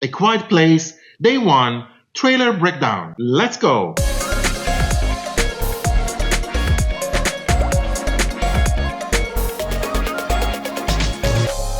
A Quiet Place, Day 1, Trailer Breakdown. Let's go!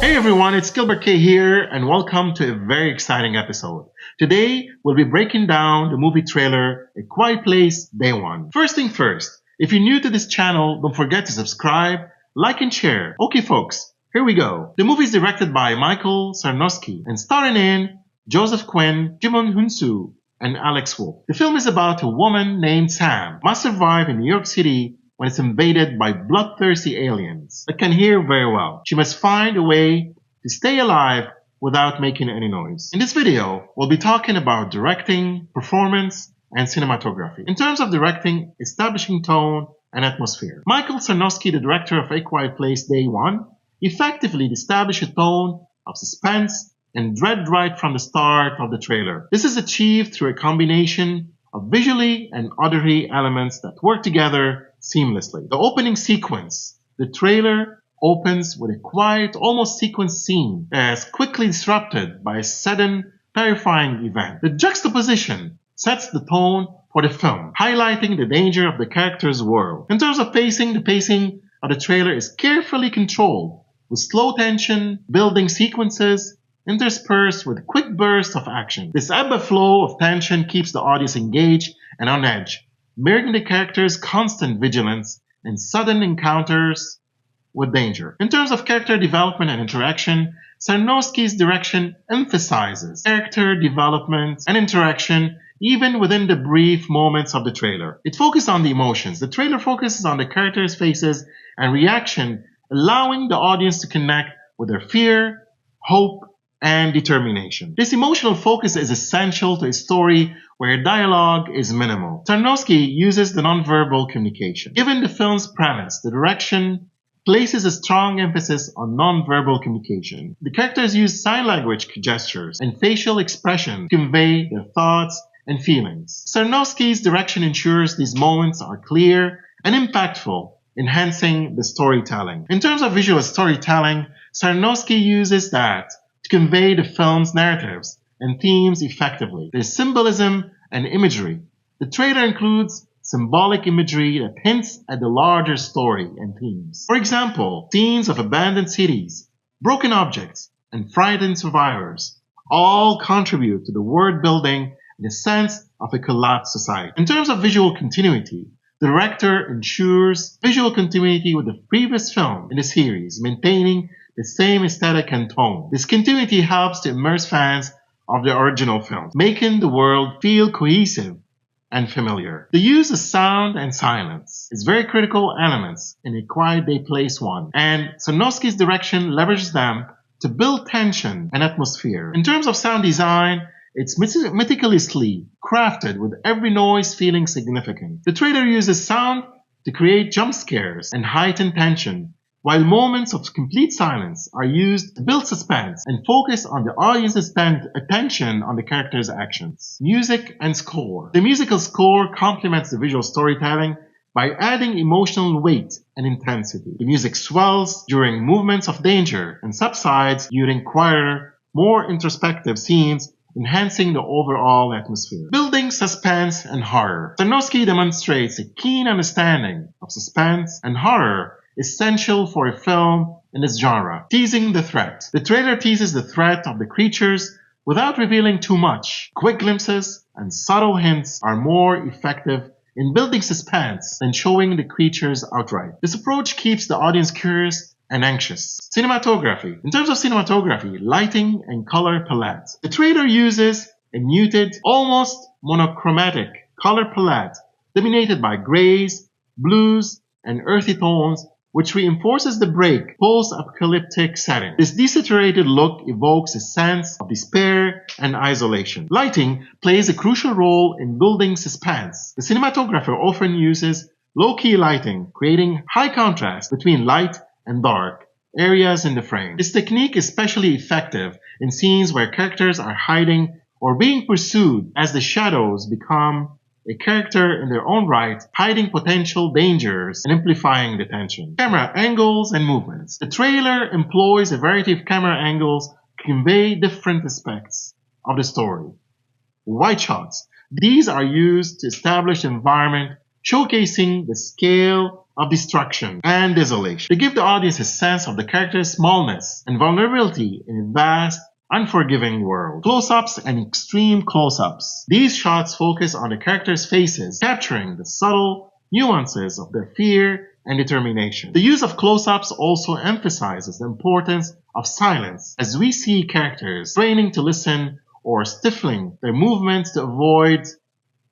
Hey everyone, it's Gilbert.K here, and welcome to a very exciting episode. Today, we'll be breaking down the movie trailer, A Quiet Place, Day 1. First thing first, if you're new to this channel, don't forget to subscribe, like and share. Okay folks, here we go. The movie is directed by Michael Sarnowski and starring in Joseph Quinn, Jimon Hunsu, and Alex Wolff. The film is about a woman named Sam must survive in New York City when it's invaded by bloodthirsty aliens that can hear very well. She must find a way to stay alive without making any noise. In this video, we'll be talking about directing, performance, and cinematography. In terms of directing, establishing tone and atmosphere, Michael Sarnowski, the director of A Quiet Place Day 1, effectively established a tone of suspense and dread right from the start of the trailer. This is achieved through a combination of visually and auditory elements that work together seamlessly. The opening sequence, the trailer opens with a quiet, almost sequence scene that is quickly disrupted by a sudden, terrifying event. The juxtaposition sets the tone for the film, highlighting the danger of the character's world. In terms of pacing, the pacing of the trailer is carefully controlled, with slow tension, building sequences, interspersed with quick bursts of action. This ebb and flow of tension keeps the audience engaged and on edge, mirroring the character's constant vigilance and sudden encounters with danger. In terms of character development and interaction, Sarnowski's direction emphasizes character development and interaction even within the brief moments of the trailer. It focuses on the emotions. The trailer focuses on the characters' faces and reaction, allowing the audience to connect with their fear, hope, and determination. This emotional focus is essential to a story where dialogue is minimal. Sarnowski uses the nonverbal communication. Given the film's premise, the direction places a strong emphasis on nonverbal communication. The characters use sign language gestures and facial expression to convey their thoughts and feelings. Sarnowski's direction ensures these moments are clear and impactful, enhancing the storytelling. In terms of visual storytelling, Sarnowski uses that to convey the film's narratives and themes effectively. There's symbolism and imagery. The trailer includes symbolic imagery that hints at the larger story and themes. For example, scenes of abandoned cities, broken objects, and frightened survivors all contribute to the world building and a sense of a collapsed society. In terms of visual continuity, the director ensures visual continuity with the previous film in the series, maintaining the same aesthetic and tone. This continuity helps to immerse fans of the original film, making the world feel cohesive and familiar. The use of sound and silence is very critical elements in A Quiet Place 1, and Sarnowski's direction leverages them to build tension and atmosphere. In terms of sound design, it's meticulously crafted with every noise feeling significant. The trailer uses sound to create jump scares and heighten tension, while moments of complete silence are used to build suspense and focus on the audience's attention on the character's actions. Music and score. The musical score complements the visual storytelling by adding emotional weight and intensity. The music swells during movements of danger and subsides during quieter, more introspective scenes, enhancing the overall atmosphere. Building suspense and horror. Sarnowski demonstrates a keen understanding of suspense and horror essential for a film in this genre. Teasing the threat. The trailer teases the threat of the creatures without revealing too much. Quick glimpses and subtle hints are more effective in building suspense than showing the creatures outright. This approach keeps the audience curious and anxious. Cinematography. In terms of cinematography, lighting and color palette. The trailer uses a muted, almost monochromatic color palette dominated by grays, blues, and earthy tones, which reinforces the bleak, post-apocalyptic setting. This desaturated look evokes a sense of despair and isolation. Lighting plays a crucial role in building suspense. The cinematographer often uses low-key lighting, creating high contrast between light and dark areas in the frame. This technique is especially effective in scenes where characters are hiding or being pursued, as the shadows become a character in their own right, hiding potential dangers and amplifying the tension. Camera angles and movements. The trailer employs a variety of camera angles to convey different aspects of the story. Wide shots. These are used to establish the environment, showcasing the scale of destruction and desolation. They give the audience a sense of the character's smallness and vulnerability in a vast, unforgiving world. Close-ups and extreme close-ups. These shots focus on the characters' faces, capturing the subtle nuances of their fear and determination. The use of close-ups also emphasizes the importance of silence, as we see characters training to listen or stifling their movements to avoid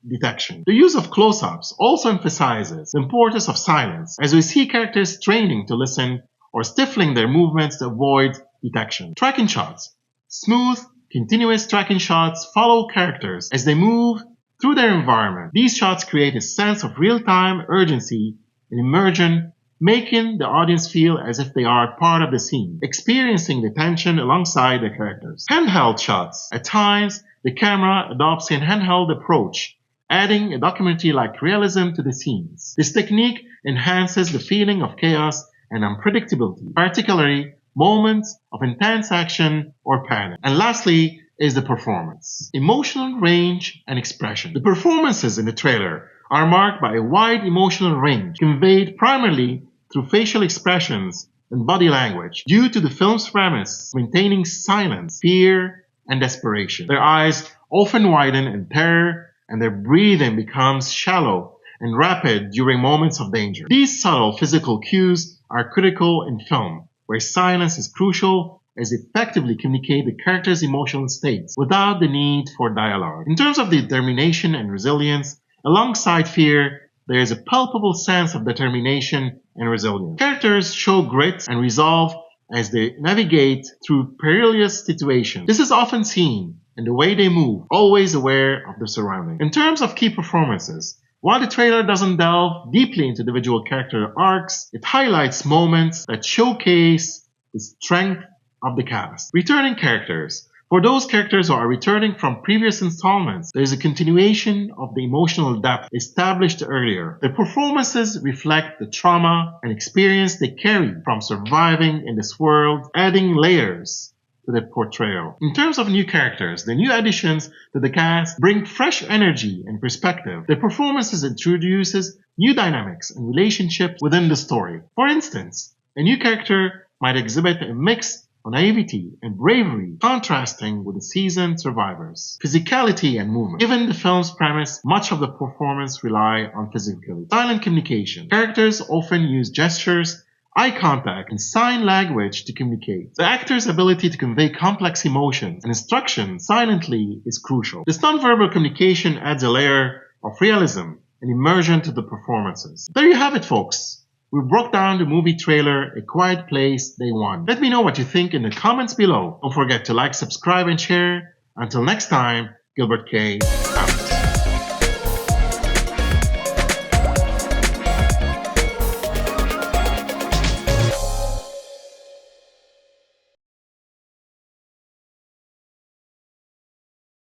detection. The use of close-ups also emphasizes the importance of silence, as we see characters training to listen or stifling their movements to avoid detection. Tracking shots. Smooth, continuous tracking shots follow characters as they move through their environment. These shots create a sense of real-time urgency and immersion, making the audience feel as if they are part of the scene, experiencing the tension alongside the characters. Handheld shots. At times, the camera adopts a handheld approach, adding a documentary-like realism to the scenes. This technique enhances the feeling of chaos and unpredictability, particularly moments of intense action or panic. And lastly is the performance. Emotional range and expression. The performances in the trailer are marked by a wide emotional range, conveyed primarily through facial expressions and body language, due to the film's premise maintaining silence, fear, and desperation. Their eyes often widen in terror, and their breathing becomes shallow and rapid during moments of danger. These subtle physical cues are critical in film, where silence is crucial as it effectively communicate the character's emotional states without the need for dialogue. In terms of determination and resilience, alongside fear, there is a palpable sense of determination and resilience. Characters show grit and resolve as they navigate through perilous situations. This is often seen in the way they move, always aware of their surroundings. In terms of key performances, while the trailer doesn't delve deeply into individual character arcs, it highlights moments that showcase the strength of the cast. Returning characters. For those characters who are returning from previous installments, there is a continuation of the emotional depth established earlier. The performances reflect the trauma and experience they carry from surviving in this world, adding layers to the portrayal. In terms of new characters, the new additions to the cast bring fresh energy and perspective. The performances introduces new dynamics and relationships within the story. For instance, a new character might exhibit a mix of naivety and bravery, contrasting with the seasoned survivors. Physicality and movement. Given the film's premise, much of the performance rely on physicality. Silent communication. Characters often use gestures, eye contact, and sign language to communicate. The actor's ability to convey complex emotions and instructions silently is crucial. This nonverbal communication adds a layer of realism and immersion to the performances. There you have it, folks. We broke down the movie trailer, A Quiet Place, Day 1. Let me know what you think in the comments below. Don't forget to like, subscribe, and share. Until next time, Gilbert.K out.